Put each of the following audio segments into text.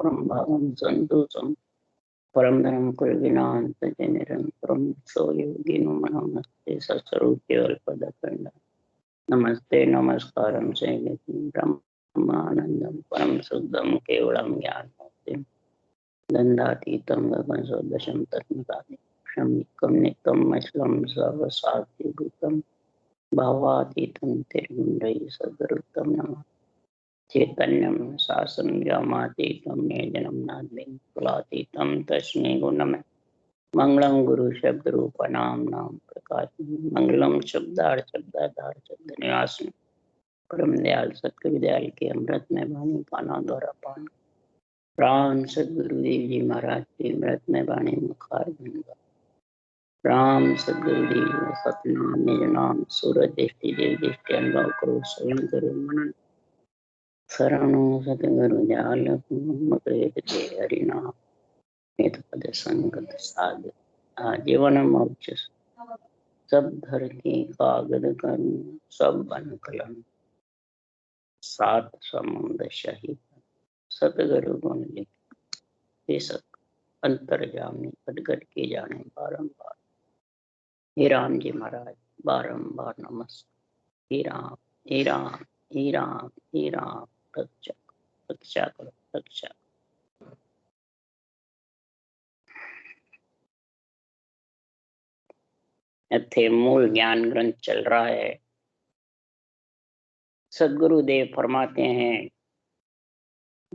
परम भागम संतोषम परम धर्म कुलविनांत निरंतरम सो योगिनो मनोमस्ते सस्वरूप केवल पदखंड नमस्ते नमस्कारम से ब्रह्मानंदम परम शुद्धम केवलम ज्ञानमूर्तिम दंडातीतम गगन सदृशम तत्मतादिक्षम नित्यम मचलम सर्वसाक्षीभूतम भावातीतम तिर्गुण्डैः सद्गुरुतम नमः चैतन्यम शासन व्योमातीतम निजनम नाद्यं कुलातीतम तस्मै गुणमें मंगलम गुरु शब्द रूप नाम नाम प्रकाश मंगलम शब्दार्थ शब्दाधार शब्द निवास परम दयाल सत्य विदयाल के अमृत में वाणी पाना द्वारा पान राम सदगुरुदेव जी महाराज के अमृत में वाणी मुखार गंगा राम सदगुरुदेव सतनाम निज नाम सूरज दृष्टि देव दृष्टि अनुभव करो स्वयं करो मनन शरणो सतगुरु जाल मुद्रिते हरिनाम नित पद संगत साध आजीवन मोक्ष सब धरती कागद कर्म सब बन कलम सात समुद्र शहीद सतगुरु गुण लिख बेशक अंतर्जामी प्रगट के जाने बारंबार हे राम जी महाराज बारंबार नमस्कार। हे राम हे राम हे राम हे राम रक्षा रक्षा करो रक्षा। थे मूल ज्ञान ग्रंथ चल रहा है। सदगुरुदेव फरमाते हैं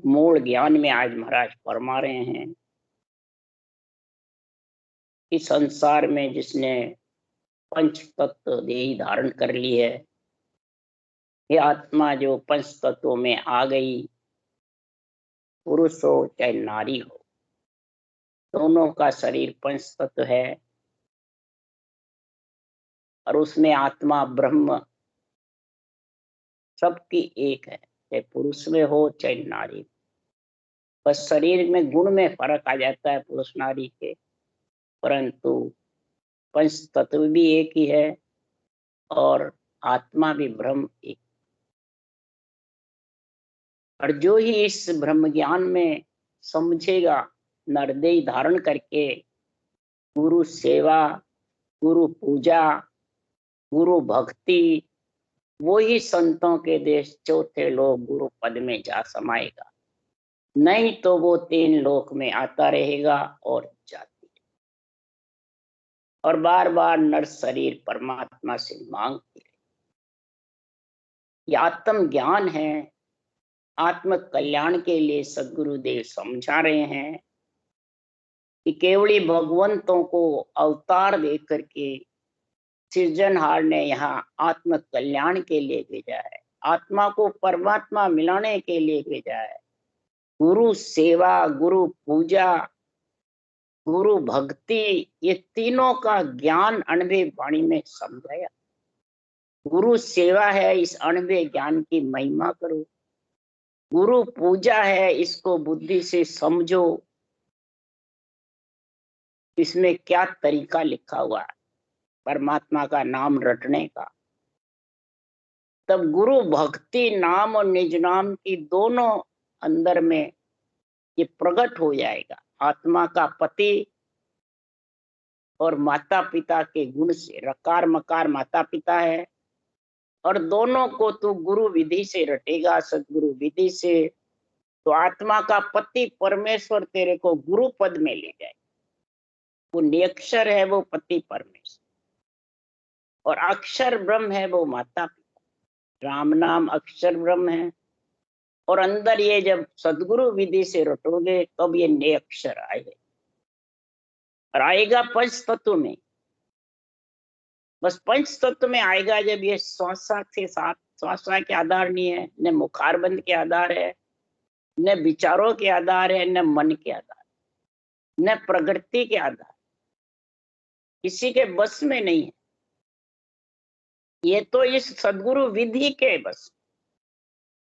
मूल ज्ञान में आज महाराज फरमा रहे हैं इस संसार में जिसने पंच तत्व देही धारण कर ली है, ये आत्मा जो पंच तत्वों में आ गई, पुरुष हो चाहे नारी हो, दोनों का शरीर पंच तत्व है और उसमें आत्मा ब्रह्म सबकी एक है, चाहे पुरुष में हो चाहे नारी। बस शरीर में गुण में फर्क आ जाता है पुरुष नारी के, परंतु पंच तत्व भी एक ही है और आत्मा भी ब्रह्म एक। और जो ही इस ब्रह्म ज्ञान में समझेगा, नरदेह धारण करके गुरु सेवा, गुरु पूजा, गुरु भक्ति, वो ही संतों के देश चौथे लोक गुरु पद में जा समाएगा, नहीं तो वो तीन लोक में आता रहेगा और जाती और बार बार नर शरीर परमात्मा से मांगती रहेगी। ये आत्म ज्ञान है, आत्म कल्याण के लिए सदगुरुदेव समझा रहे हैं कि केवली भगवंतों को अवतार दे करके सृजनहार ने यहाँ आत्म कल्याण के लिए भेजा है, आत्मा को परमात्मा मिलाने के लिए भेजा है। गुरु सेवा, गुरु पूजा, गुरु भक्ति, ये तीनों का ज्ञान अणवे वाणी में समझाया। गुरु सेवा है, इस अणवे ज्ञान की महिमा करो। गुरु पूजा है, इसको बुद्धि से समझो, इसमें क्या तरीका लिखा हुआ है परमात्मा का नाम रटने का। तब गुरु भक्ति नाम और निज नाम की दोनों अंदर में ये प्रकट हो जाएगा। आत्मा का पति और माता पिता के गुण से, रकार मकार माता पिता है और दोनों को तू गुरु विधि से रटेगा, सदगुरु विधि से, तो आत्मा का पति परमेश्वर तेरे को गुरु पद में ले जाए। वो निरक्षर है, वो पति परमेश्वर, और अक्षर ब्रह्म है, वो माता पिता। राम नाम अक्षर ब्रह्म है और अंदर ये जब सदगुरु विधि से रटोगे तब ये निरक्षर आएगा और आएगा पंच तत्व में। बस पंच तत्व में आएगा जब ये श्वासा के साथ, श्वासा के आधार नहीं है, न मुखारबंद के आधार है, न विचारों के आधार है, न मन के आधार, न प्रकृति के आधार, किसी के बस में नहीं है। ये तो इस सदगुरु विधि के बस,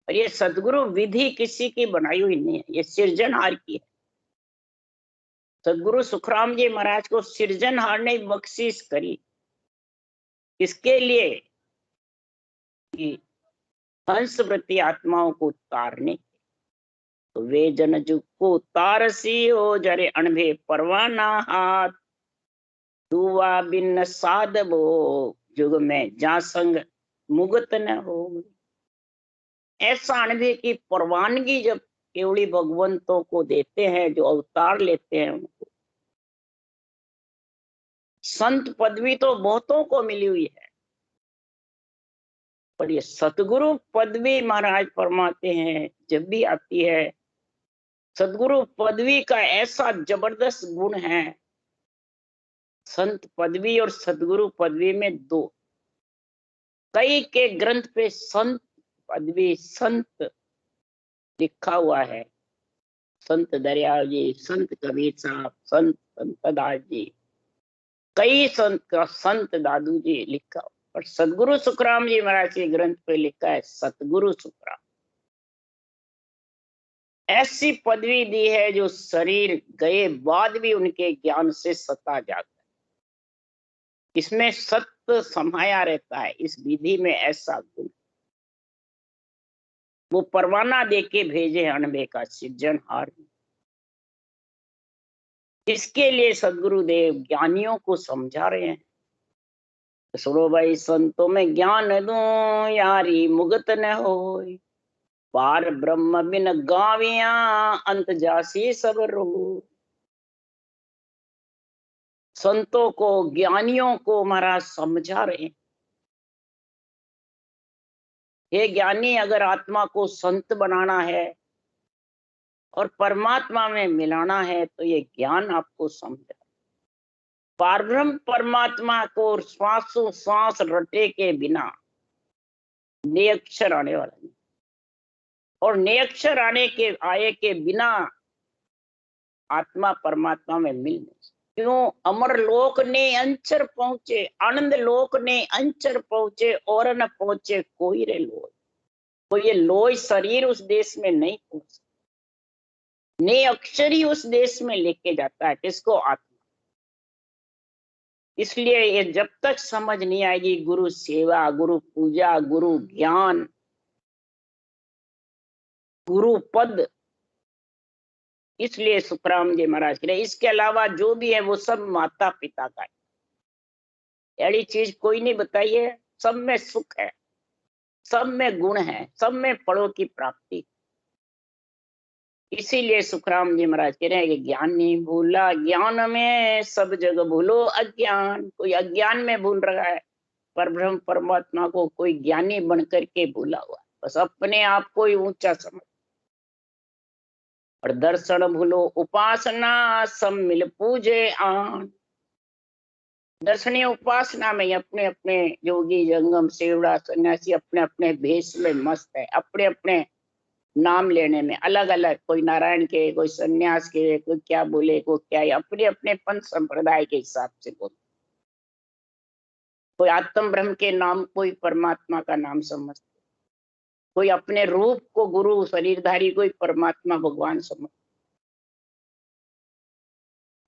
और ये सदगुरु विधि किसी की बनाई हुई नहीं है, ये सृजनहार की है। सदगुरु सुखराम जी महाराज को सृजनहार ने बख्शिश करी, इसके लिए कि हंस वृत्ति आत्माओं को उतारने। तो वे जन जुग को तारसी हो जरे अणभे परवाना हाथ, दुआ बिन साधबो जुग में जा संग मुगत न हो। ऐसा अणभे की परवानगी जब केवली भगवंतों को देते हैं, जो अवतार लेते हैं उनको। संत पदवी तो बहुतों को मिली हुई है, पर ये सतगुरु पदवी महाराज फरमाते हैं जब भी आती है, सतगुरु पदवी का ऐसा जबरदस्त गुण है। संत पदवी और सतगुरु पदवी में दो, कई के ग्रंथ पे संत पदवी संत लिखा हुआ है। संत दरियाव जी, संत कबीर साहब, संत संतदास जी, कई संत का संत दादू जी लिखा, और सतगुरु सुखराम जी महाराज के ग्रंथ पे लिखा है सतगुरु सुखराम। ऐसी पदवी दी है जो शरीर गए बाद भी उनके ज्ञान से सता जाता है। इसमें सत्य समाया रहता है, इस विधि में ऐसा गुण। वो परवाना देके भेजे अणबे का सृजनहार। इसके लिए सदगुरुदेव ज्ञानियों को समझा रहे हैं, सुनो भाई संतों में ज्ञान दो यारी मुगत न हो, पार ब्रह्म बिन गाविया अंत जासी सब रो। संतों को ज्ञानियों को महाराज समझा रहे हैं, हे ज्ञानी, अगर आत्मा को संत बनाना है और परमात्मा में मिलाना है तो ये ज्ञान आपको समझा। पारब्रह्म परमात्मा को श्वासों श्वास रटे के बिना निरक्षर आने वाला नहीं, और निरक्षर आए के बिना आत्मा परमात्मा में मिल नहीं। क्यों? अमर लोक ने अंचर पहुंचे, आनंद लोक ने अंचर पहुंचे, और न पहुंचे कोई रे लोय। तो ये लोय शरीर उस देश में नहीं पहुंच, ने अक्षर ही उस देश में लेके जाता है। किसको? आत्मा। इसलिए ये जब तक समझ नहीं आएगी, गुरु सेवा, गुरु पूजा, गुरु ज्ञान, गुरु पद, इसलिए सुखराम जी महाराज के लिए इसके अलावा जो भी है वो सब माता पिता का है। ऐसी चीज कोई नहीं बताई है। सब में सुख है, सब में गुण है, सब में फलों की प्राप्ति। इसीलिए सुखराम जी महाराज कह रहे हैं कि ज्ञान नहीं भूला ज्ञान में, सब जगह भूलो अज्ञान। कोई अज्ञान में भूल रहा है पर ब्रह्म परमात्मा को, कोई ज्ञानी बनकर के भूला हुआ है, बस अपने आप को ही ऊंचा समझ। और दर्शन भूलो उपासना, सब मिल पूजे आन। दर्शनीय उपासना में अपने अपने योगी जंगम सेवड़ा सन्यासी अपने अपने भेष में मस्त है, अपने अपने नाम लेने में अलग अलग, कोई नारायण के, कोई सन्यास के, कोई क्या बोले, कोई क्या, अपने अपने पंथ संप्रदाय के हिसाब से बोले। कोई आत्म ब्रह्म के नाम, कोई परमात्मा का नाम समझते, कोई अपने रूप को गुरु शरीरधारी, कोई परमात्मा भगवान समझ,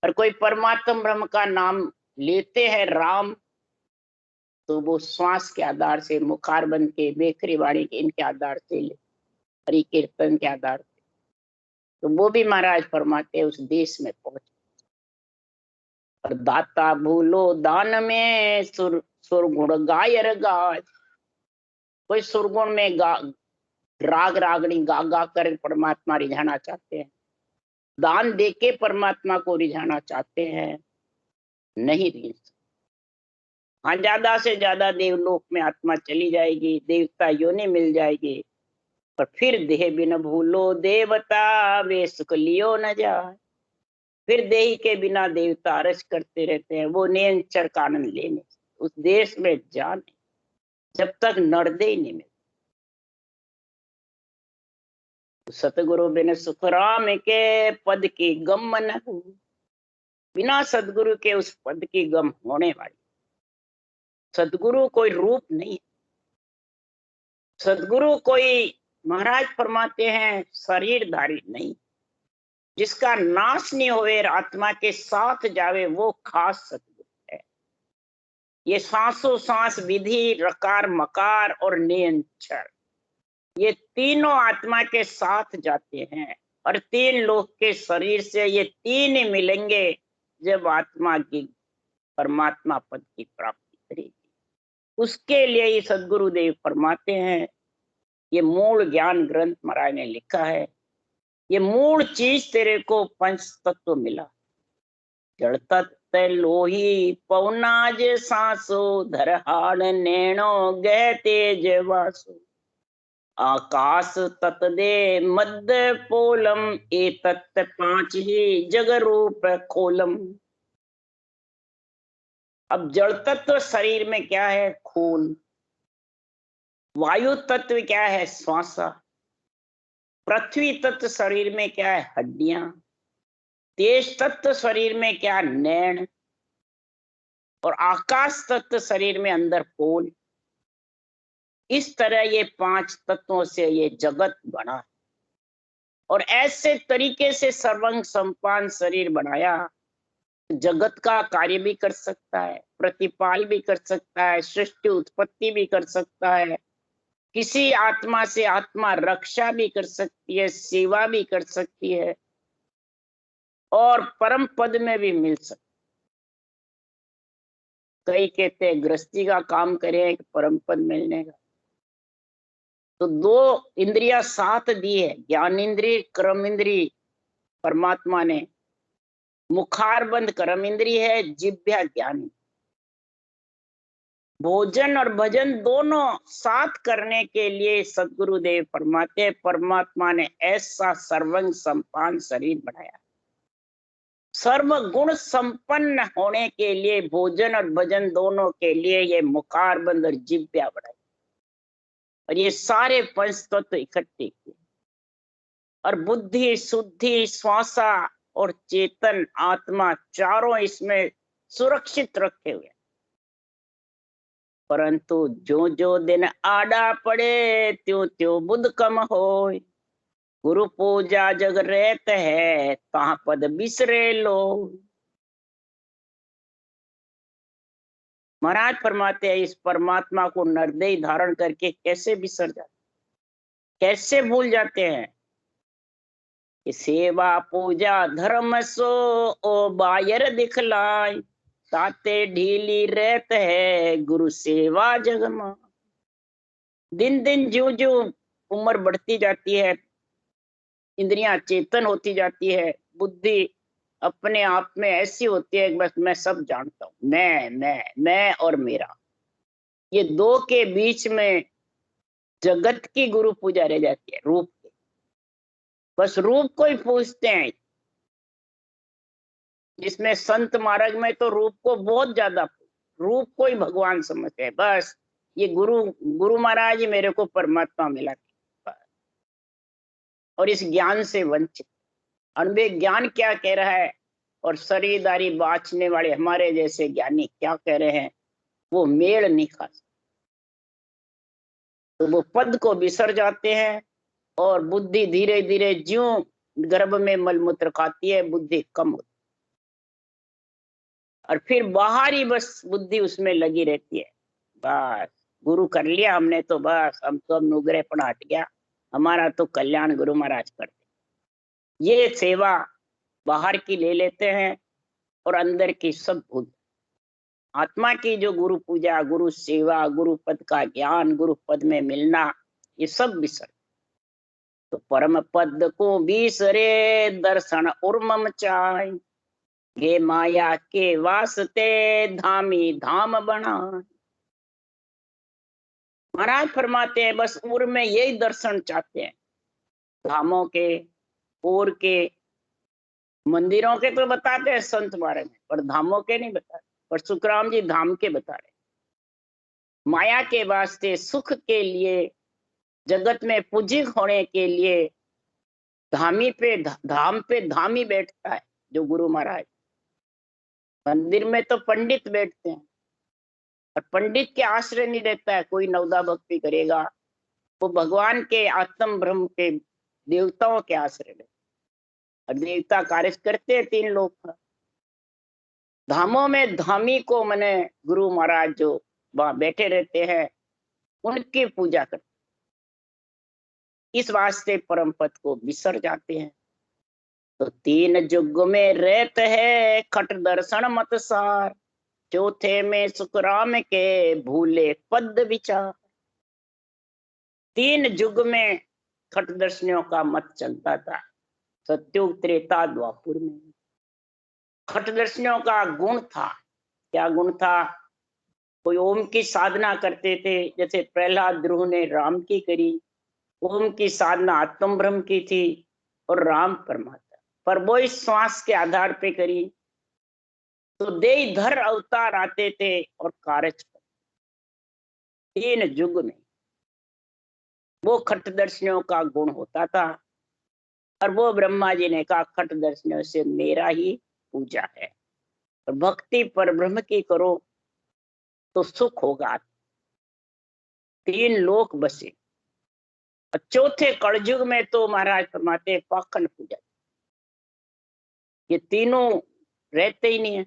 और कोई परमात्म ब्रह्म का नाम लेते हैं राम, तो वो श्वास के आधार से, मुखार बंद के, बेखरी वाणी के, इनके आधार से ले, हरि कीर्तन के आधार से। तो वो भी महाराज फरमाते उस देश में पहुंच। और दाता भूलो दान में, सुरगुण गायर गाय। कोई सुरगुण में राग रागनी गा गा कर परमात्मा रिझाना चाहते हैं, दान देके परमात्मा को रिझाना चाहते हैं, नहीं रिझ। हाँ, ज्यादा से ज्यादा देवलोक में आत्मा चली जाएगी, देवता योनि मिल जाएगी, पर फिर देह बिन भूलो देवता, वे सुख लियो न जाए। फिर देही के बिना देवता अरज करते रहते हैं, वो निरंतर का आनंद लेने उस देश में जाने, जब तक नरदे नहीं मिले। सतगुरु बिन सुखराम के पद की गम न हो। बिना सदगुरु के उस पद की गम होने वाली। सदगुरु कोई रूप नहीं, सदगुरु कोई महाराज फरमाते हैं शरीरधारी नहीं, जिसका नाश नहीं होवे, आत्मा के साथ जावे, वो खास सदगुरु है। ये सांसों सांस विधि, रकार मकार और नियंत्रण, ये तीनों आत्मा के साथ जाते हैं। और 3 लोक के शरीर से ये 3 ही मिलेंगे जब आत्मा की परमात्मा पद की प्राप्ति करेगी। उसके लिए ही सदगुरुदेव फरमाते हैं, ये मूल ज्ञान ग्रंथ महाराज ने लिखा है, ये मूल चीज तेरे को पंच तत्व मिला। जड़ तत्व लोही पवनाज सांसो, धरहाड़ नैनो गह तेज वासो। आकाश तत् दे मध्य पोलम, ए तत्व 5 ही जग रूप खोलम। अब जड़ तत्व शरीर में क्या है? खून। वायु तत्व क्या है? श्वासा। पृथ्वी तत्व शरीर में क्या है? हड्डियां। तेज तत्व शरीर में क्या? नैन। और आकाश तत्व शरीर में अंदर पोल। इस तरह ये 5 तत्वों से ये जगत बना और ऐसे तरीके से सर्वंग संपान शरीर बनाया, जगत का कार्य भी कर सकता है, प्रतिपाल भी कर सकता है, सृष्टि उत्पत्ति भी कर सकता है, किसी आत्मा से आत्मा रक्षा भी कर सकती है, सेवा भी कर सकती है और परम पद में भी मिल सकती। कई कहते हैं गृहस्थी का काम करें परम पद मिलने का। तो 2 इंद्रियां साथ दी है, ज्ञान इंद्रिय, कर्म इंद्रिय परमात्मा ने। मुखारबंद कर्म इंद्रिय है, जिह्वा ज्ञान। भोजन और भजन दोनों साथ करने के लिए सदगुरुदेव फरमाते, परमात्मा ने ऐसा सर्वंग संपान शरीर बनाया। सर्व गुण संपन्न होने के लिए भोजन और भजन दोनों के लिए ये मुखारबंद और जिह्वा बनाई और ये सारे पंच तत्व इकट्ठे किए और बुद्धि, शुद्धि, श्वासा और चेतन आत्मा चारों इसमें सुरक्षित रखे हुए। परंतु जो जो दिन आड़ा पड़े त्यों त्यों बुध कम होय। गुरु पूजा जग रहत है, ता पद बिसरे लो। महाराज फरमाते हैं, इस परमात्मा को निर्दयी धारण करके कैसे बिसर जाते, कैसे भूल जाते हैं कि सेवा पूजा धर्म सो ओ बायर दिखलाय, ताते ढीली रहत है गुरु सेवा जगमा। दिन दिन ज्यों ज्यों उम्र बढ़ती जाती है, इंद्रियां चेतन होती जाती है, बुद्धि अपने आप में ऐसी होती है बस मैं सब जानता हूं, मैं और मेरा। ये 2 के बीच में जगत की गुरु पूजा रह जाती है, रूप की। बस रूप को ही पूजते हैं। जिसमें संत मार्ग में तो रूप को बहुत ज्यादा, रूप को ही भगवान समझते हैं। बस ये गुरु महाराज ही मेरे को परमात्मा मिला और इस ज्ञान से वंचित। अनबे ज्ञान क्या कह रहा है और शरीरदारी बाँचने वाले हमारे जैसे ज्ञानी क्या कह रहे हैं, वो मेल नहीं खा सकते। तो वो पद को बिसर जाते हैं और बुद्धि धीरे धीरे ज्यों गर्भ में मलमूत्र खाती है, बुद्धि कम होती और फिर बाहर ही बस बुद्धि उसमें लगी रहती है। बस गुरु कर लिया हमने तो बस, हम तो अब नुगरेपन हट गया, हमारा तो कल्याण गुरु महाराज करते। ये सेवा बाहर की ले लेते हैं और अंदर की सब भूल। आत्मा की जो गुरु पूजा, गुरु सेवा, गुरु पद का ज्ञान, गुरु पद में मिलना, ये सब बिसर। तो परम पद को बिसरे दर्शन उर्मम चाय, गे माया के वास्ते धामी धाम बना। महाराज फरमाते हैं बस उर में यही दर्शन चाहते हैं। धामों के, और के, मंदिरों के तो बताते हैं संत बारे में, पर धामों के नहीं बताते। पर सुखराम जी धाम के बता रहे। माया के वास्ते, सुख के लिए, जगत में पूजिक होने के लिए धामी पे धाम पे धामी बैठता है जो गुरु महाराज। मंदिर में तो पंडित बैठते हैं और पंडित के आश्रय नहीं रहता है कोई नवदा भक्ति करेगा, वो भगवान के आत्म ब्रह्म के देवताओं के आश्रय में। और देवता कार्य करते हैं 3 लोग का। धामों में धामी को मने गुरु महाराज जो वहां बैठे रहते हैं उनकी पूजा करते, इस वास्ते परम पद को बिसर जाते हैं। तो तीन युग में रहते है खट दर्शन मत सार, चौथे में सुखराम के भूले पद विचार। तीन युग में खट दर्शनियों का मत चलता था, सत्युग त्रेता द्वापुर में। खट दर्शनियों का गुण था, क्या गुण था? कोई ओम की साधना करते थे, जैसे प्रहलाद ध्रुव ने राम की करी। ओम की साधना आत्म ब्रह्म की थी और राम परमात्मा, पर वो इस श्वास के आधार पे करी। तो देहधर अवतार आते थे और कार्य तीन युग में वो खटदर्शनियों का गुण होता था। और वो ब्रह्मा जी ने कहा खटदर्शनियों से मेरा ही पूजा है, और भक्ति पर ब्रह्म की करो तो सुख होगा। तीन लोक बसे। और चौथे कलयुग में तो महाराज फरमाते पाखंड पूजा, ये तीनों रहते ही नहीं है।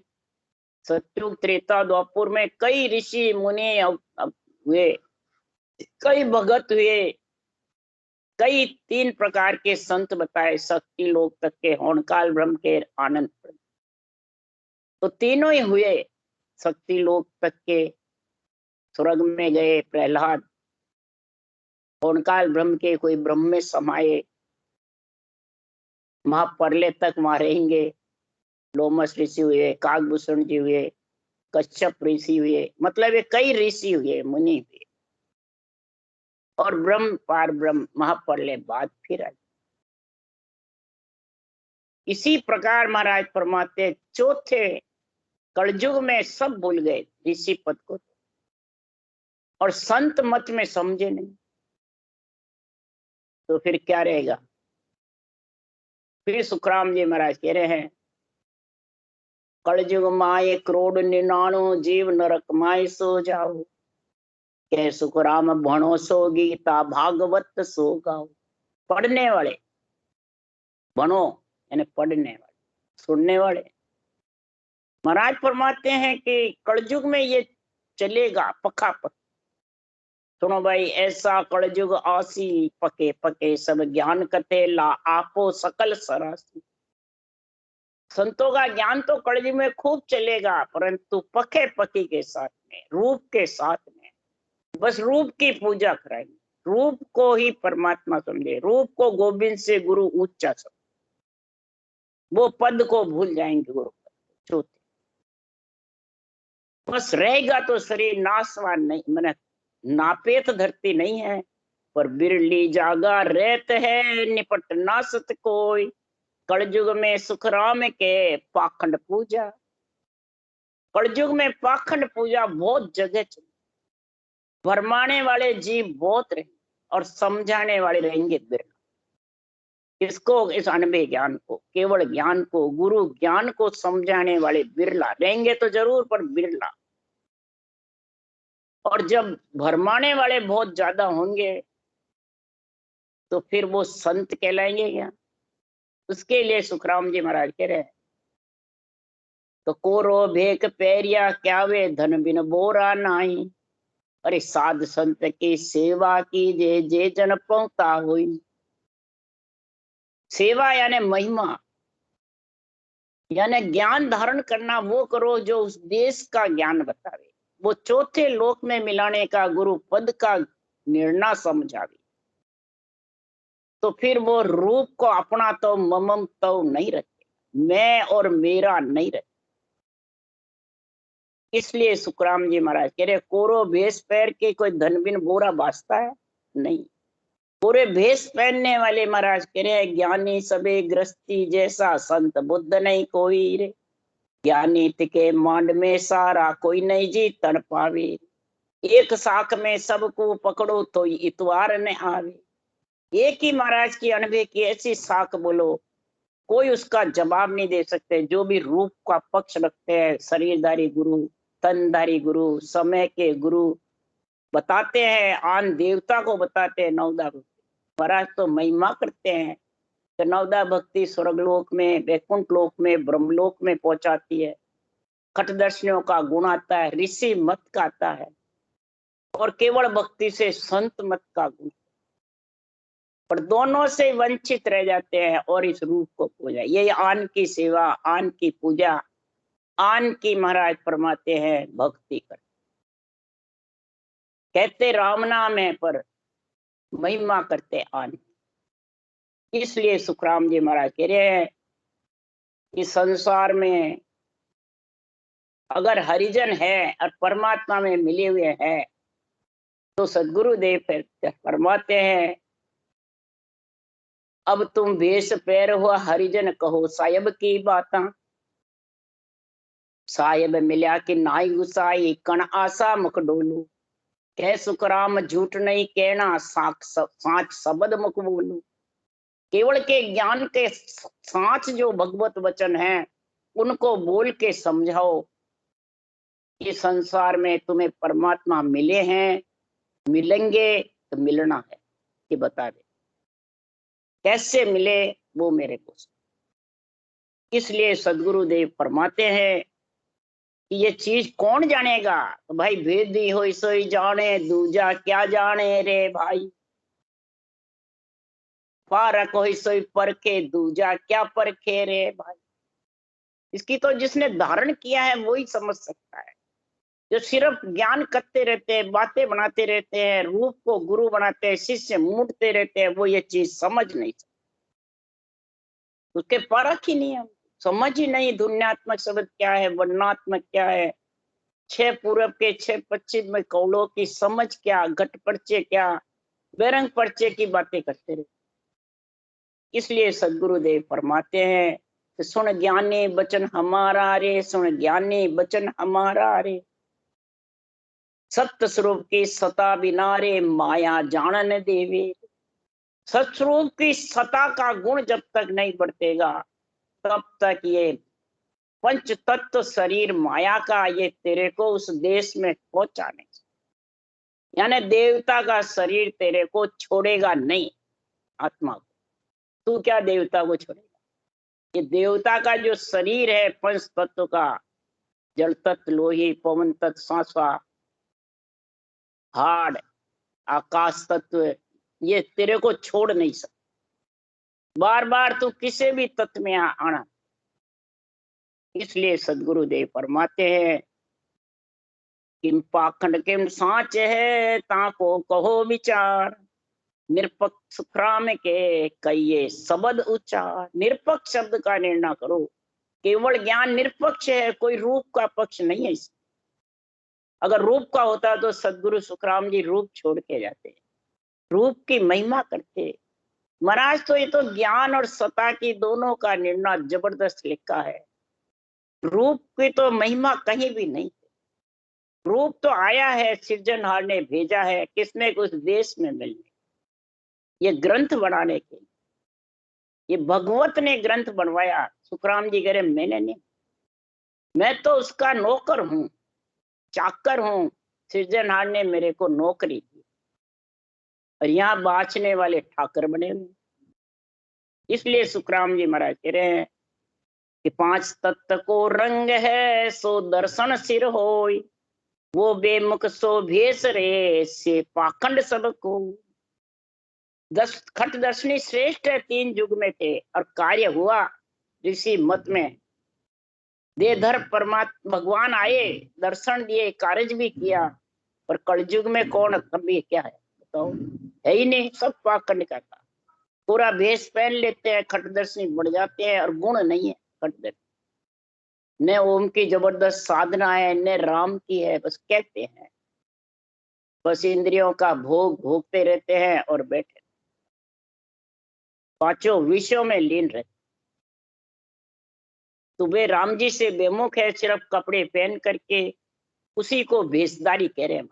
सत्युग त्रेता द्वापुर में कई ऋषि मुनि हुए, कई भगत हुए, कई तीन प्रकार के संत बताए, शक्ति लोक तक के, होनकाल ब्रह्म के, आनंद। तो तीनों ही हुए। शक्ति लोक तक के स्वर्ग में गए प्रहलाद, होनकाल ब्रह्म के कोई ब्रह्म में समाये, महाप्रलय तक वहां रहेंगे। लोमस ऋषि हुए, काकभूषण जी हुए, कश्यप ऋषि हुए, मतलब ये कई ऋषि हुए, मुनि हुए। और ब्रह्म पार ब्रह्म महाप्रलय बाद फिर आए। इसी प्रकार महाराज फरमाते चौथे कलयुग में सब भूल गए ऋषि पद को, और संत मत में समझे नहीं, तो फिर क्या रहेगा? फिर सुखराम जी महाराज कह रहे हैं कलयुग माए करोड़ 99 जीव नरक माए सो जाओ, के सुखराम भणो सो गीता भागवत सो गाओ। पढ़ने वाले, बनो यानी पढ़ने वाले, सुनने वाले। महाराज फरमाते हैं कि कलयुग में ये चलेगा पक्का पक्का। सुनो भाई, ऐसा कलयुग आसी, पके पके सब ज्ञान कते ला आपो सकल सरासी। संतों का ज्ञान तो कलयुग में खूब चलेगा, परंतु पके पकी के साथ में, रूप के साथ में, बस रूप की पूजा कराएंगे, रूप को ही परमात्मा समझे, रूप को गोविंद से गुरु ऊंचा समझे, वो पद को भूल जाएंगे गुरु पद। बस रहेगा तो शरीर नाशवान नहीं, मैंने नापेत धरती नहीं है, पर बिरली जागा रहत है निपट ना सत कोई। कलयुग में सुखराम के पाखंड पूजा। कलयुग में पाखंड पूजा बहुत जगह चली, भरमाने वाले जीव बहुत रहे और समझाने वाले रहेंगे बिरला। इसको, इस अनबे ज्ञान को, केवल ज्ञान को, गुरु ज्ञान को समझाने वाले बिरला रहेंगे तो जरूर, पर बिरला। और जब भरमाने वाले बहुत ज्यादा होंगे तो फिर वो संत कहलाएंगे क्या? उसके लिए सुखराम जी महाराज कह रहे हैं तो कोरो भेक पैरिया क्या वे धन बिन बोरा नाही। अरे साध संत की सेवा की जे जन पहुंचा हुई। सेवा यानी महिमा, यानी ज्ञान धारण करना वो करो जो उस देश का ज्ञान बतावे, वो चौथे लोक में मिलाने का गुरु पद का निर्णय समझावे। तो फिर वो रूप को अपना तो ममम तो नहीं रखे, मैं और मेरा नहीं रखे। इसलिए सुखराम जी महाराज कह रहे कोरो भेष पैर के कोई धन बिन बोरा बाजता है नहीं। पूरे भेष पहनने वाले महाराज कह रहे ज्ञानी सबे ग्रस्ती जैसा संत बुद्ध नहीं कोई रे। ज्ञानी तिके मांड में सारा कोई नहीं जी तन पावे। एक साख में सबको पकड़ो तो इतवार न आवे। एक ही महाराज की अनबे की ऐसी साख बोलो, कोई उसका जवाब नहीं दे सकते। जो भी रूप का पक्ष रखते हैं, शरीरधारी गुरु, तनधारी गुरु, समय के गुरु बताते हैं, आन देवता को बताते हैं, नवदा भक्ति महाराज तो महिमा करते हैं कि नवदा भक्ति स्वर्गलोक में, वैकुंठ लोक में, ब्रह्मलोक में पहुंचाती है। खटदर्शनियों का गुण आता है, ऋषि मत का आता है, और केवल भक्ति से संत मत का गुण। पर दोनों से वंचित रह जाते हैं और इस रूप को पूजा। यही आन की सेवा, आन की पूजा, आन की महाराज फरमाते हैं भक्ति कर। कहते राम नाम है पर महिमा करते आन। इसलिए सुखराम जी महाराज कह रहे हैं कि संसार में अगर हरिजन है और परमात्मा में मिले हुए हैं तो सदगुरुदेव फरमाते हैं अब तुम भेष पैर हुआ हरिजन कहो साहिब की बाता। साहिब मिल्या कि नाई गुसाई कण आशा मुख डोलू। कह सुखराम झूठ नहीं कहना साच शब्द मुख बोलू। केवल के ज्ञान के साच जो भगवत वचन है उनको बोल के समझाओ कि संसार में तुम्हें परमात्मा मिले हैं, मिलेंगे तो मिलना है कि बता दे कैसे मिले वो मेरे को। इसलिए सदगुरुदेव फरमाते हैं कि ये चीज कौन जानेगा। तो भाई भेदी हो सोई जाने दूजा क्या जाने रे भाई। पारक हो सोई परखे दूजा क्या परखे रे भाई। इसकी तो जिसने धारण किया है वो ही समझ सकता है। जो सिर्फ ज्ञान करते रहते हैं, बातें बनाते रहते हैं, रूप को गुरु बनाते हैं, शिष्य मूटते रहते हैं, वो ये चीज समझ नहीं सकते। उसके परख ही नहीं है, समझ ही नहीं धुन्यात्मक शब्द क्या है, वर्णात्मक क्या है, 6 पूरब के 6 पश्चिम में कौलों की समझ क्या, घट पर्चे क्या, बेरंग पर्चे की बातें करते रहते। इसलिए सदगुरुदेव फरमाते हैं कि सुन ज्ञानी बचन हमारा रे, सुन ज्ञानी बचन हमारा रे। सत्य स्वरूप की सता बिना रे माया जानन देवे। सत्स्वरूप की सता का गुण जब तक नहीं बढ़तेगा तब तक ये पंच तत्व शरीर माया का ये तेरे को उस देश में पहुंचा नहीं। यानी देवता का शरीर तेरे को छोड़ेगा नहीं, आत्मा को। तू क्या देवता को छोड़ेगा। ये देवता का जो शरीर है पंच तत्व का, जल तत्व, लोही, पवन तत्व, सांसवा, हाड़, आकाश तत्व, ये तेरे को छोड़ नहीं सकता। बार बार तू किसी भी तत्व में आना। इसलिए सदगुरुदेव फरमाते हैं किम पाखंड किम साच है ताको कहो विचार। निरपक्ष सुखराम के कहिए शब्द उच्चार। निरपक्ष शब्द का निर्णय करो। केवल ज्ञान निरपक्ष है, कोई रूप का पक्ष नहीं है इसमें। अगर रूप का होता तो सदगुरु सुखराम जी रूप छोड़ के जाते, रूप की महिमा करते। महाराज तो ये तो ज्ञान और सता की दोनों का निर्णय जबरदस्त लिखा है। रूप की तो महिमा कहीं भी नहीं। रूप तो आया है, सृजनहार ने भेजा है, किसने उस देश में मिलने, ये ग्रंथ बनाने के लिए। ये भगवत ने ग्रंथ बनवाया। सुखराम जी कह रहे मैंने नहीं, मैं तो उसका नौकर हूं, चाकर हूं। सृजनहार ने मेरे को नौकरी दी और यहाँ बाँचने वाले ठाकर बने हुए। इसलिए सुखराम जी महाराज कह रहे हैं कि 5 तत्व को रंग है सो दर्शन सिर होय। वो बेमुख सो भेष रे से पाखंड सब को। 10 खट दर्शनी श्रेष्ठ 3 युग में थे और कार्य हुआ ऋषि मत में। देधर परमात्मा भगवान आए, दर्शन दिए, कार्य भी किया। पर कलयुग में कौन कभी क्या है बताओ, है ही नहीं। सब पाखंड का था। पूरा भेष पहन लेते हैं, खटदर्शनी बढ़ जाते हैं और गुण नहीं है खटदर्शनी। न ओम की जबरदस्त साधना है, न राम की है, बस कहते हैं। बस इंद्रियों का भोग भोगते रहते हैं और बैठे, पांचों विषयों में लीन रहते। तो वे राम जी से बेमुख है, सिर्फ कपड़े पहन करके उसी को भेषधारी कह रहे हैं।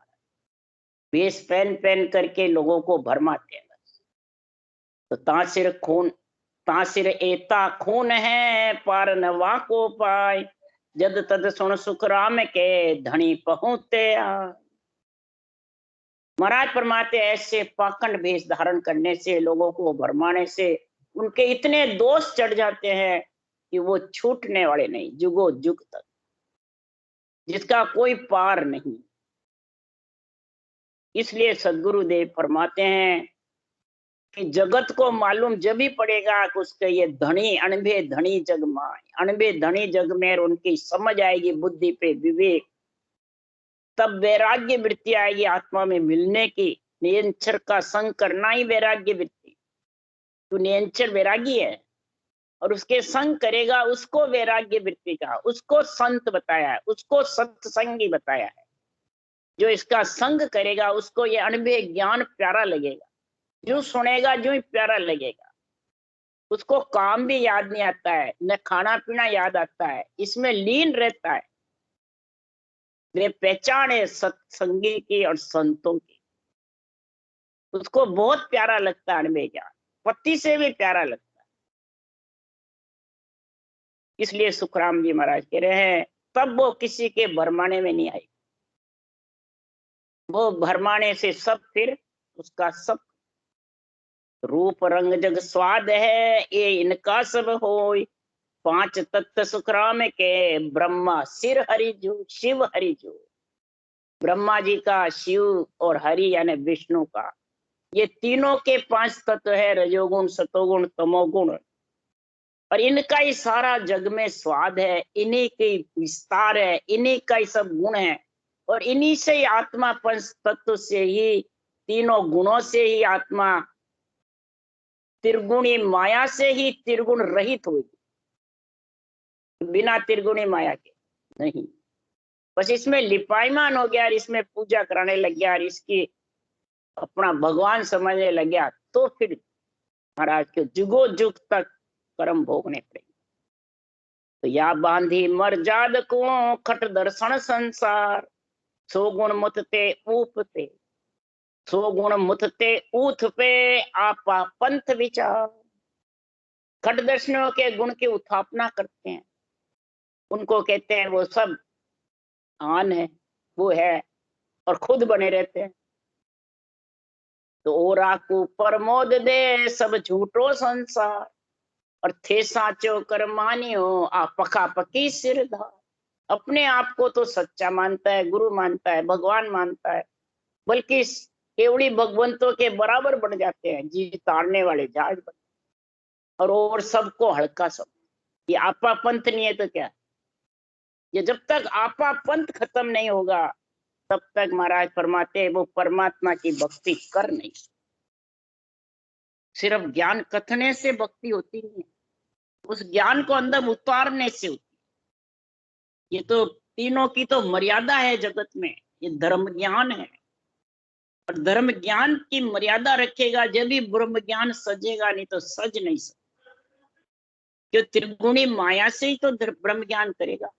भेष पहन पहन करके लोगों को भरमाते हैं। तो तासिर खून, तासिर एता खून है पार नवा को पाए। जद तद सुन सुखराम के धनी पहुंचते आ। महाराज फरमाते ऐसे पाखंड भेष धारण करने से, लोगों को भरमाने से उनके इतने दोष चढ़ जाते हैं कि वो छूटने वाले नहीं, जुगो जुग तक, जिसका कोई पार नहीं। इसलिए सदगुरुदेव फरमाते हैं कि जगत को मालूम जब भी पड़ेगा कि उसके ये धनी अणबे धनी जग माय, अणबे धनी जग में उनकी समझ आएगी बुद्धि पे विवेक, तब वैराग्य वृत्ति आएगी आत्मा में मिलने की। निरंतर का संग करना ही वैराग्य वृत्ति। तो निरंतर वैरागी है और उसके संग करेगा, उसको वैराग्य वृत्ति का, उसको संत बताया है, उसको सत्संगी बताया है। जो इसका संग करेगा उसको ये अनुभव ज्ञान प्यारा लगेगा, जो सुनेगा जो ही प्यारा लगेगा। उसको काम भी याद नहीं आता है, न खाना पीना याद आता है, इसमें लीन रहता है। वे पहचान है सत्संगी की और संतों की। उसको बहुत प्यारा लगता है अनुभव ज्ञान, पति से भी प्यारा लगता है। इसलिए सुखराम जी महाराज कह रहे हैं तब वो किसी के भरमाने में नहीं आई। वो भरमाने से सब फिर उसका सब रूप रंग जग स्वाद है, ये इनका सब होय। पांच तत्व सुखराम के, ब्रह्मा सिर हरि जो, शिव हरि जो। ब्रह्मा जी का, शिव और हरि यानी विष्णु का, ये तीनों के पांच तत्व है, रजोगुण सतोगुण तमोगुण। और इनका ही सारा जग में स्वाद है, इन्हीं के विस्तार है, इन्हीं का ही सब गुण है। और इन्हीं से ही आत्मा पंच तत्व से ही, तीनों गुणों से ही आत्मा त्रिगुणी माया से ही त्रिगुण रहित होगी, बिना त्रिगुणी माया के नहीं। बस इसमें लिपाईमान हो गया और इसमें पूजा कराने लग गया और इसकी अपना भगवान समझने लग गया, तो फिर महाराज के जुगो जुग तक कर्म भोगने पड़ेंगे। तो या बांधी मर जाद को खट दर्शन संसार, सो गुण मुतते ऊपते, सो गुण मुतते ऊथ पे, आपा पंथ विचार। खट दर्शनों के गुण की उत्थापना करते हैं, उनको कहते हैं वो सब आन है, वो है, और खुद बने रहते हैं। तो ओरा को प्रमोद दे सब झूठो संसार, और थे साचो कर मानियो आ पका पकी सिरधार। अपने आप को तो सच्चा मानता है, गुरु मानता है, भगवान मानता है, बल्कि केवड़ी भगवंतों के बराबर बन जाते हैं, जी तारने वाले जहाज बन, और सबको हल्का सब। ये आपा पंथ नहीं है तो क्या? ये जब तक आपा पंथ खत्म नहीं होगा तब तक महाराज फरमाते वो परमात्मा की भक्ति कर नहीं। सिर्फ ज्ञान कथने से भक्ति होती नहीं है, उस ज्ञान को अंदर उतारने से होती है। ये तो तीनों की तो मर्यादा है जगत में, ये धर्म ज्ञान है, और धर्म ज्ञान की मर्यादा रखेगा जब भी ब्रह्म ज्ञान सजेगा, नहीं तो सज नहीं सकता। जो त्रिगुणी माया से ही तो ब्रह्म ज्ञान करेगा।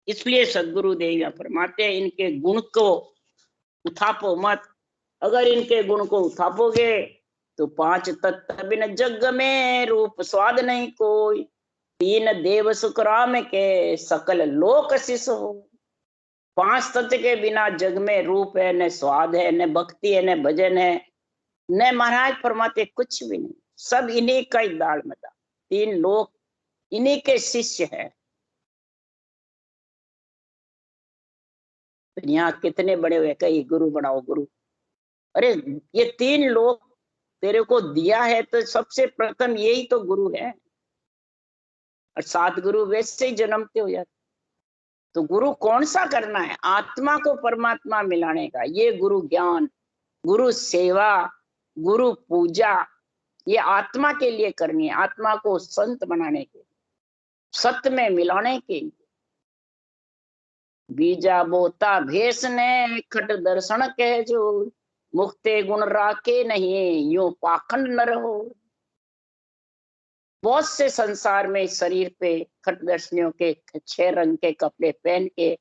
इसलिए सदगुरु देव फरमाते हैं इनके गुण को उठापो मत। अगर इनके गुण को उठापोगे तो पांच तत्व बिन जग में रूप स्वाद नहीं कोई। तीन देव सुखराम के, सकल लोक शिष हो। पांच तत्व के बिना जग में रूप है न स्वाद है, न भक्ति है, न भजन है, न महाराज फरमाते कुछ भी नहीं। सब इन्हीं का ही दाल मदा, तीन लोक इन्हीं के शिष्य है। यहाँ कितने बड़े हुए, कहीं गुरु बनाओ गुरु। अरे ये तीन लोग तेरे को दिया है तो सबसे प्रथम यही तो गुरु है, और सात गुरु वैसे ही जन्मते हो जाते। तो गुरु कौन सा करना है? आत्मा को परमात्मा मिलाने का, ये गुरु ज्ञान, गुरु सेवा, गुरु पूजा, ये आत्मा के लिए करनी है, आत्मा को संत बनाने के, सत्य में मिलाने के लिए। बीजा बोता भेष ने, खट दर्शन कह जो, मुक्ते गुण राके नहीं, यूं पाखंड न रहो। बहुत से संसार में शरीर पे खटदर्शनियों के 6 रंग के कपड़े पहन के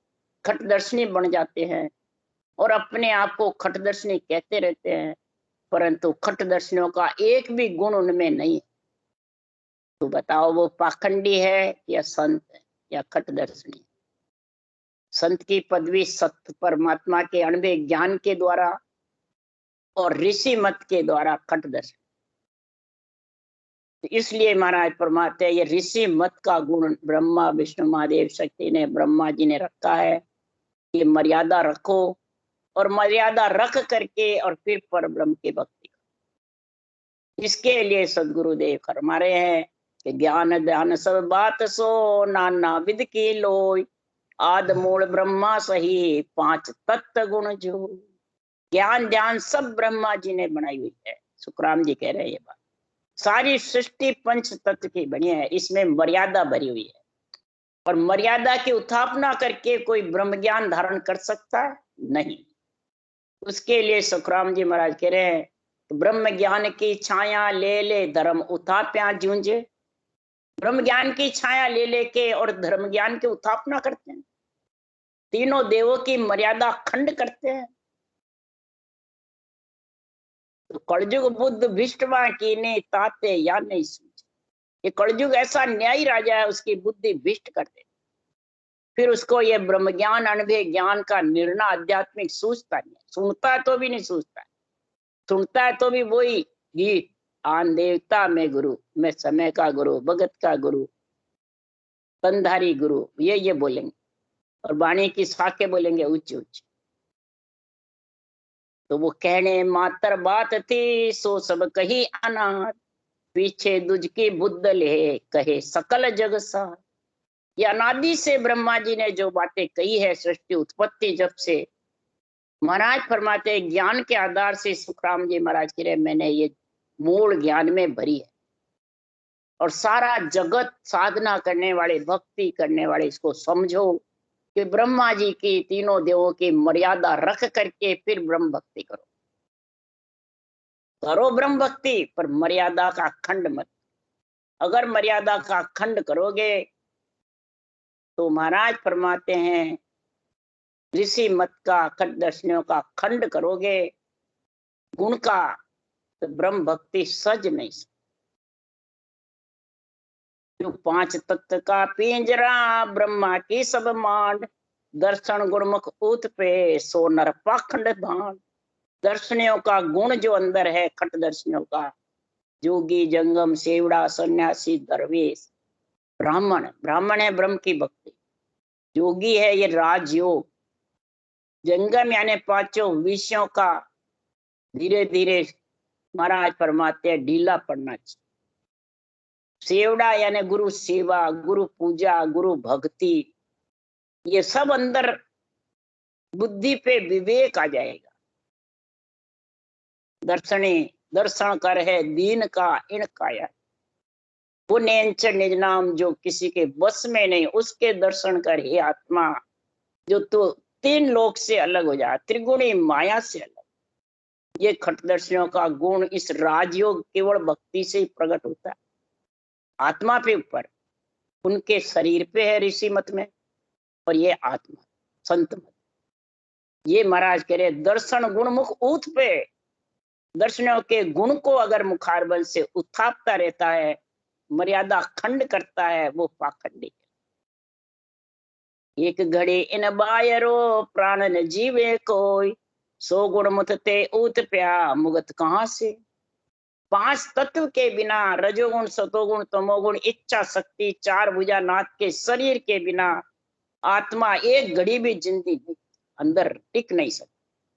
खटदर्शनी बन जाते हैं और अपने आप को खटदर्शनी कहते रहते हैं, परंतु खटदर्शनियों का एक भी गुण उनमें नहीं है। तो बताओ वो पाखंडी है या संत है या खटदर्शनी? संत की पदवी सत्य परमात्मा के अणवे ज्ञान के द्वारा और ऋषि मत के द्वारा खटदर्शनी। इसलिए महाराज फरमाते हैं ये ऋषि मत का गुण ब्रह्मा विष्णु महादेव शक्ति ने, ब्रह्मा जी ने रखा है। ये मर्यादा रखो और मर्यादा रख करके और फिर पर ब्रह्म की भक्ति। इसके लिए सदगुरुदेव फरमा रहे हैं कि ज्ञान ध्यान सब बात सो, नाना विद की लोय, आद मूल ब्रह्मा सही, पांच तत्व गुण जो। ज्ञान ध्यान सब ब्रह्मा जी ने बनाई हुई है। सुखराम जी कह रहे हैं ये बात। सारी सृष्टि पंच तत्व की बनी है, इसमें मर्यादा भरी हुई है। और मर्यादा की उत्थापना करके कोई ब्रह्म ज्ञान धारण कर सकता है? नहीं। उसके लिए सुखराम जी महाराज कह रहे हैं तो ब्रह्म ज्ञान की छाया ले ले धर्म उत्थाप्या जूंझे। ब्रह्म ज्ञान की छाया ले लेके और धर्म ज्ञान की उत्थापना करते हैं, तीनों देवों की मर्यादा खंड करते हैं। तो कलयुग बुद्ध विष्टवा की ने ताते या नहीं सूझे। ये कलयुग ऐसा न्यायी राजा है, उसकी बुद्धि विष्ट कर दे। फिर उसको ये ब्रह्म ज्ञान अनुभव ज्ञान का निर्णय आध्यात्मिक सूझता नहीं, सुनता है तो भी नहीं सूझता है। सुनता है तो भी वही गीत, आन देवता में गुरु, मैं समय का गुरु, भगत का गुरु, तनधारी गुरु, ये बोलेंगे। और वाणी की शाखे बोलेंगे उच्च उच्च। तो वो कहने मात्र बात थी, सो सब कही अनाथ, पीछे दुज की बुद्ध ले कहे सकल जग सार। ये अनादि से ब्रह्मा जी ने जो बातें कही है सृष्टि उत्पत्ति जब से, महाराज फरमाते ज्ञान के आधार से सुखराम जी महाराज कह रहे मैंने ये मूल ज्ञान में भरी है। और सारा जगत साधना करने वाले भक्ति करने वाले इसको समझो कि ब्रह्मा जी की तीनों देवों की मर्यादा रख करके फिर ब्रह्म भक्ति करो। करो ब्रह्म भक्ति पर मर्यादा का खंड मत। अगर मर्यादा का खंड करोगे तो महाराज फरमाते हैं ऋषि मत का खंड दर्शनियों का खंड करोगे गुण का, तो ब्रह्म भक्ति सज नहीं सकती। जो पांच तत्व का पिंजरा ब्रह्मा की सब मांड, दर्शन गुणमुख ऊत पे सो नर पाखंड भांड। दर्शनियों का गुण जो अंदर है, खट दर्शनियों का, जोगी जंगम सेवड़ा सन्यासी दरवेश, ब्राह्मण, ब्राह्मण है ब्रह्म की भक्ति, योगी है ये राजयोग, जंगम यानी पांचों विषयों का धीरे धीरे महाराज फरमाते हैं ढीला पड़ना चाहिए। सेवड़ा यानी गुरु सेवा, गुरु पूजा, गुरु भक्ति, ये सब अंदर बुद्धि पे विवेक आ जाएगा। दर्शनी दर्शन कर है दीन का इन काया, पुण्य निज नाम, जो किसी के बस में नहीं उसके दर्शन कर हे आत्मा, जो तो तीन लोक से अलग हो जाए, त्रिगुणी माया से अलग। ये खटदर्शियों का गुण इस राजयोग केवल भक्ति से ही प्रकट होता है। आत्मा पे ऊपर, उनके शरीर पे है ऋषि मत में, और ये आत्मा संत मत। ये महाराज कह रहे दर्शन गुण मुख ऊत पे, दर्शनों के गुण को अगर मुखारबल से उत्थापता रहता है, मर्यादा खंड करता है, वो पाखंडी। एक घड़ी इन बायरो प्राण न जीवे कोई, सो गुण मुत ते ऊत प्या मुगत कहां से। पांच तत्व के बिना, रजोगुण सतोगुण तमोगुण इच्छा शक्ति चार भुजा नाथ के शरीर के बिना आत्मा एक घड़ी भी जिंदगी अंदर टिक नहीं सकती।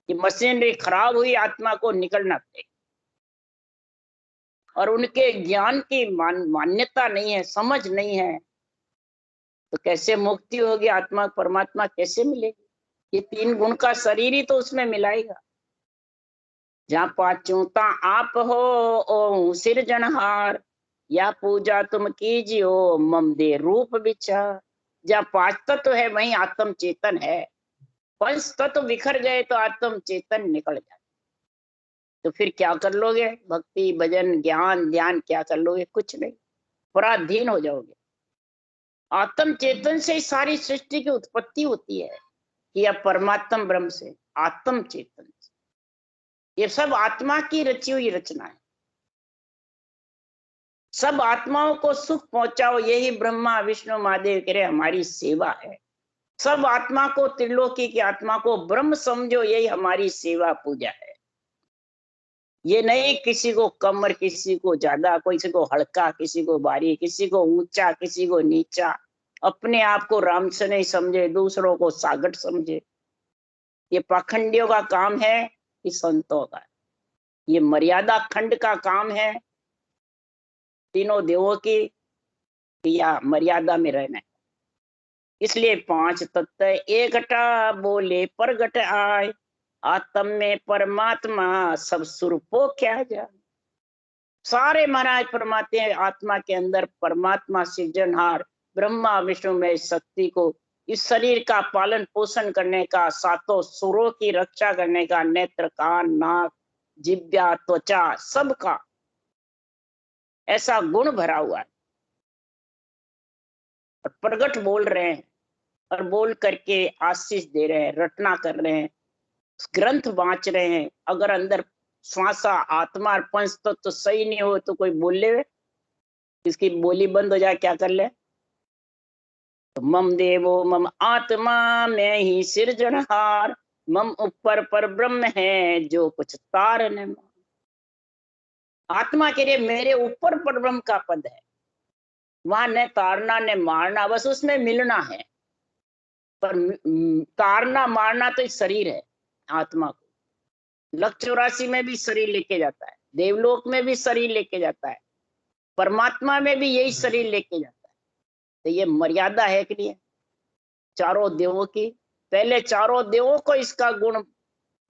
कि मशीनरी खराब हुई, आत्मा को निकलना पड़ेगा। और उनके ज्ञान की मान्यता नहीं है, समझ नहीं है, तो कैसे मुक्ति होगी? आत्मा परमात्मा कैसे मिलेगी? ये तीन गुण का शरीर ही तो उसमें मिलाएगा। जहाँ पांचों आप हो ओ सिरजनहार, या पूजा तुम कीजियो मम दे रूप विचार। जहाँ पांच तत्व है वहीं आत्म चेतन है। पंच तत्व बिखर गए तो आत्म चेतन निकल जाए। तो फिर क्या कर लोगे? भक्ति भजन ज्ञान ध्यान क्या कर लोगे? कुछ नहीं, पराधीन हो जाओगे। आत्म चेतन से सारी सृष्टि की उत्पत्ति होती है कि अब परमात्म ब्रह्म से, आत्म चेतन से। ये सब आत्मा की रची हुई रचना है। सब आत्माओं को सुख पहुंचाओ, यही ब्रह्मा विष्णु महादेव कह रहे हमारी सेवा है। सब आत्मा को, त्रिलोकी की आत्मा को ब्रह्म समझो, यही हमारी सेवा पूजा है। ये नहीं किसी को कम और किसी को ज्यादा, किसी को हल्का किसी को भारी, किसी को ऊंचा किसी को नीचा, अपने आप को राम से नहीं समझे, दूसरों को सागट समझे। ये पाखंडियों का काम है कि संतों का। ये मर्यादा खंड का काम है तीनों देवों की या मर्यादा में रहना है। इसलिए 5 तत्व एक घटा बोले प्रगट आए, आत्म में परमात्मा सब स्वरूपो क्या जाए। सारे महाराज परमात्मा आत्मा के अंदर परमात्मा सृजनहार ब्रह्मा विष्णु में शक्ति को इस शरीर का पालन पोषण करने का, सातों सुरों की रक्षा करने का, नेत्र कान नाक जिह्वा त्वचा सबका ऐसा गुण भरा हुआ है। और प्रगट बोल रहे हैं और बोल करके आशीष दे रहे हैं, रटना कर रहे हैं, ग्रंथ बांच रहे हैं। अगर अंदर श्वासा आत्मा और पंच तत्व सही नहीं हो तो कोई बोल ले, इसकी बोली बंद हो जाए, क्या कर ले। तो मम देवो मम आत्मा में ही सृजनहार, मम ऊपर पर ब्रह्म है जो कुछ तार न। आत्मा के लिए मेरे ऊपर पर ब्रह्म का पद है, वहां न तारना न मारना, बस उसमें मिलना है। पर तारना मारना तो शरीर है। आत्मा को लक्ष्य 84 में भी शरीर लेके जाता है, देवलोक में भी शरीर लेके जाता है, परमात्मा में भी यही शरीर लेके जाता है। तो ये मर्यादा है कि नहीं? चारों देवों की, पहले चारों देवों को इसका गुण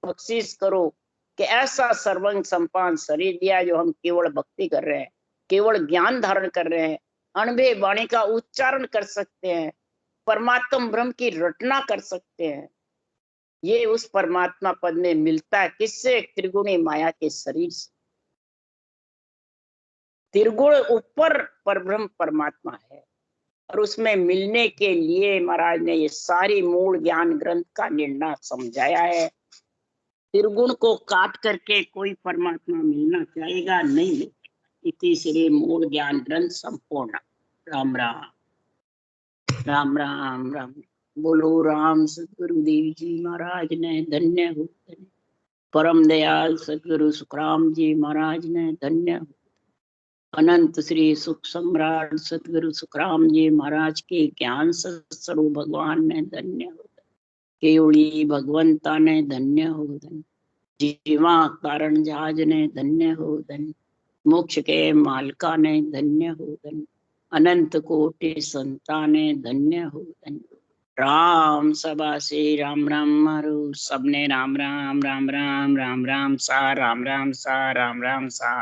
बख्शीश करो कि ऐसा सर्वंग संपान शरीर दिया जो हम केवल भक्ति कर रहे हैं, केवल ज्ञान धारण कर रहे हैं, अणभे वाणी का उच्चारण कर सकते हैं, परमात्म ब्रह्म की रटना कर सकते हैं। ये उस परमात्मा पद में मिलता है किससे? त्रिगुणी माया के शरीर से। त्रिगुण ऊपर परब्रह्म परमात्मा है, और उसमें मिलने के लिए महाराज ने ये सारी मूल ज्ञान ग्रंथ का निर्णय समझाया है। त्रिगुण को काट करके कोई परमात्मा मिलना चाहेगा नहीं। इति श्री मूल ज्ञान ग्रंथ संपूर्ण। राम राम राम राम राम। बोलो राम सदगुरुदेव जी महाराज ने धन्य हो। परम दयाल सदगुरु सुखराम जी महाराज ने धन्य हो। अनंत श्री सुख सम्राट सदगुरु सुखराम जी महाराज के ज्ञान स्वरूप भगवान ने धन्य हो। केवड़ी भगवंता ने धन्य हो। जीवा कारण जहाज ने धन्य हो। मोक्ष के मालका ने धन्य हो। अनंत कोटि संता ने धन्य हो। राम सभा से राम राम मारो, सबने राम राम राम राम राम राम सा, राम राम सा, राम राम सा।